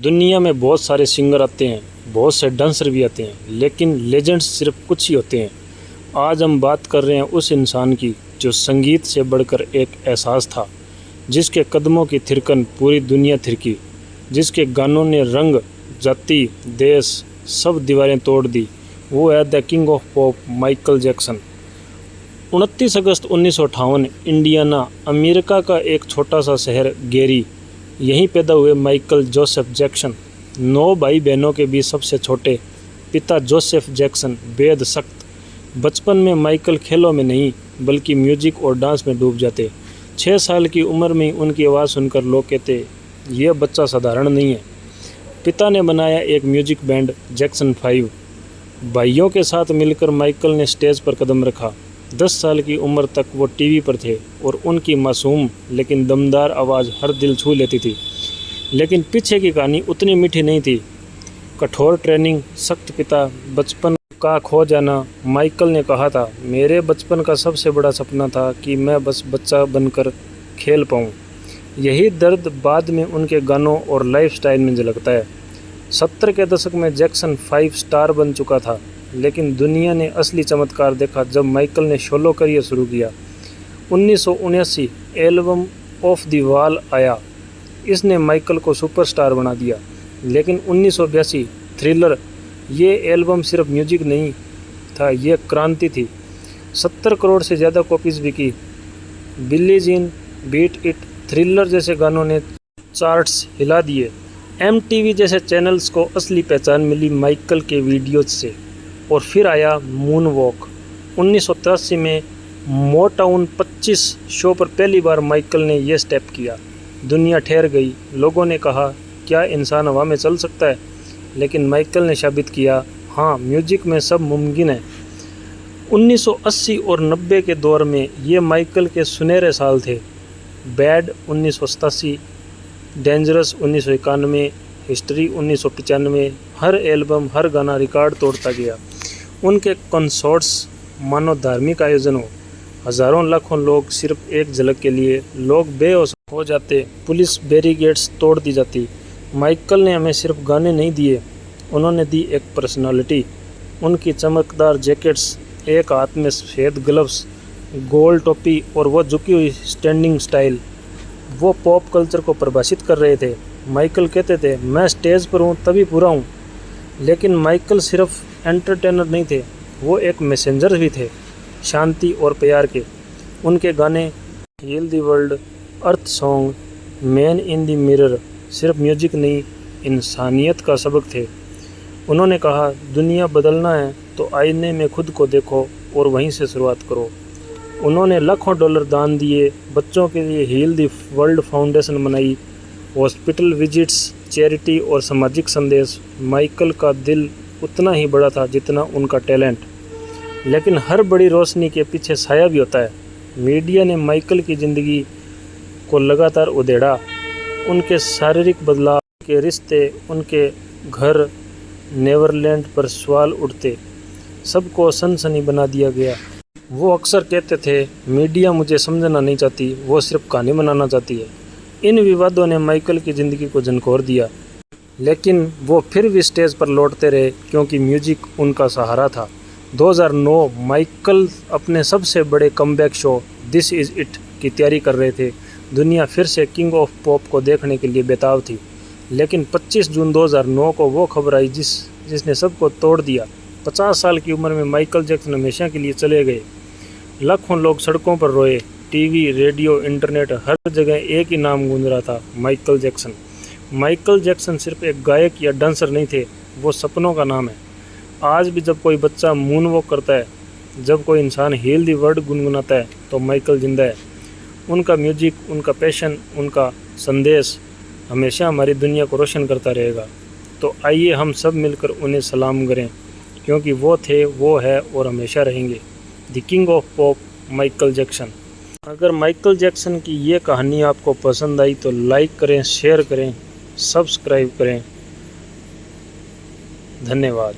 दुनिया में बहुत सारे सिंगर आते हैं, बहुत से डांसर भी आते हैं, लेकिन लेजेंड्स सिर्फ कुछ ही होते हैं। आज हम बात कर रहे हैं उस इंसान की जो संगीत से बढ़कर एक एहसास था, जिसके कदमों की थिरकन पूरी दुनिया थिरकी, जिसके गानों ने रंग, जाति, देश सब दीवारें तोड़ दी। वो है the king of pop, Michael Jackson. 29 August 1958 Indiana, America का एक छोटा सा शहर गेरी, यहीं पैदा हुए माइकल जोसेफ जैक्सन। 9 भाई बहनों के बीच सबसे छोटे। पिता जोसेफ जैक्सन बेहद सख्त। बचपन में माइकल खेलों में नहीं बल्कि म्यूजिक और डांस में डूब जाते। 6 साल की उम्र में उनकी आवाज़ सुनकर लोग कहते, यह बच्चा साधारण नहीं है। पिता ने बनाया एक म्यूजिक बैंड जैक्सन 5। भाइयों के साथ मिलकर माइकल ने स्टेज पर कदम रखा। 10 साल की उम्र तक वो टीवी पर थे और उनकी मासूम लेकिन दमदार आवाज़ हर दिल छू लेती थी। लेकिन पीछे की कहानी उतनी मीठी नहीं थी। कठोर ट्रेनिंग, सख्त पिता, बचपन का खो जाना। माइकल ने कहा था, मेरे बचपन का सबसे बड़ा सपना था कि मैं बस बच्चा बनकर खेल पाऊँ। यही दर्द बाद में उनके गानों और लाइफस्टाइल में झलकता है। 70 के दशक में जैक्सन 5 स्टार बन चुका था, लेकिन दुनिया ने असली चमत्कार देखा जब माइकल ने सोलो करियर शुरू किया। 1979 एल्बम ऑफ द वॉल आया। इसने माइकल को सुपरस्टार बना दिया। लेकिन 1982 थ्रिलर, ये एल्बम सिर्फ म्यूजिक नहीं था, ये क्रांति थी। 70 करोड़ से ज़्यादा कॉपीज़ बिकी। Billie Jean, beat it, thriller जैसे गानों ने चार्ट्स हिला दिए। MTV जैसे चैनल्स को असली पहचान मिली माइकल के वीडियोज से। और फिर आया मून वॉक। 1983 में मोटाउन 25 शो पर पहली बार माइकल ने यह स्टेप किया। दुनिया ठहर गई। लोगों ने कहा, क्या इंसान हवा में चल सकता है? लेकिन माइकल ने साबित किया, हाँ, म्यूजिक में सब मुमकिन है। 1980 और 90 के दौर में ये माइकल के सुनहरे साल थे। बैड 1987, डेंजरस 1991, हिस्ट्री 1995, हर एल्बम, हर गाना रिकॉर्ड तोड़ता गया। उनके कॉन्सर्ट्स मानो धार्मिक आयोजन हो। हज़ारों लाखों लोग सिर्फ एक झलक के लिए, लोग बेहोश हो जाते, पुलिस बैरिकेड्स तोड़ दी जाती। माइकल ने हमें सिर्फ गाने नहीं दिए, उन्होंने दी एक पर्सनालिटी। उनकी चमकदार जैकेट्स, एक हाथ में सफ़ेद ग्लव्स, गोल टोपी और वो झुकी हुई स्टैंडिंग स्टाइल, वो पॉप कल्चर को परिभाषित कर रहे थे। माइकल कहते थे, मैं स्टेज पर हूँ तभी पूरा हूँ। लेकिन माइकल सिर्फ एंटरटेनर नहीं थे, वो एक मैसेंजर भी थे, शांति और प्यार के। उनके गाने heal the world, earth song, man in the mirror सिर्फ म्यूजिक नहीं, इंसानियत का सबक थे। उन्होंने कहा, दुनिया बदलना है तो आईने में खुद को देखो और वहीं से शुरुआत करो। उन्होंने लाखों डॉलर दान दिए, बच्चों के लिए हील द वर्ल्ड फाउंडेशन बनाई, हॉस्पिटल विजिट्स, चैरिटी और सामाजिक संदेश। माइकल का दिल उतना ही बड़ा था जितना उनका टैलेंट। लेकिन हर बड़ी रोशनी के पीछे साया भी होता है। मीडिया ने माइकल की ज़िंदगी को लगातार उधेड़ा। उनके शारीरिक बदलाव, के रिश्ते, उनके घर नेवरलैंड पर सवाल उठते, सबको सनसनी बना दिया गया। वो अक्सर कहते थे, मीडिया मुझे समझना नहीं चाहती, वो सिर्फ कहानी बनाना चाहती है। इन विवादों ने माइकल की ज़िंदगी को झंझोर दिया, लेकिन वो फिर भी स्टेज पर लौटते रहे क्योंकि म्यूजिक उनका सहारा था। 2009 माइकल अपने सबसे बड़े comeback show this is it की तैयारी कर रहे थे। दुनिया फिर से किंग ऑफ पॉप को देखने के लिए बेताब थी। लेकिन 25 जून 2009 को वो खबर आई जिसने सबको तोड़ दिया। 50 साल की उम्र में माइकल जैक्सन हमेशा के लिए चले गए। लाखों लोग सड़कों पर रोए। टीवी, रेडियो, इंटरनेट, हर जगह एक ही नाम गूंज रहा था, माइकल जैक्सन। माइकल जैक्सन सिर्फ एक गायक या डांसर नहीं थे, वो सपनों का नाम है। आज भी जब कोई बच्चा मून वॉक करता है, जब कोई इंसान हील द वर्ल्ड गुनगुनाता है, तो माइकल जिंदा है। उनका म्यूजिक, उनका पैशन, उनका संदेश हमेशा हमारी दुनिया को रोशन करता रहेगा। तो आइए हम सब मिलकर उन्हें सलाम करें, क्योंकि वो थे, वो है और हमेशा रहेंगे। The king of pop, Michael Jackson. अगर माइकल जैक्सन की ये कहानी आपको पसंद आई तो लाइक करें, शेयर करें, सब्सक्राइब करें। धन्यवाद।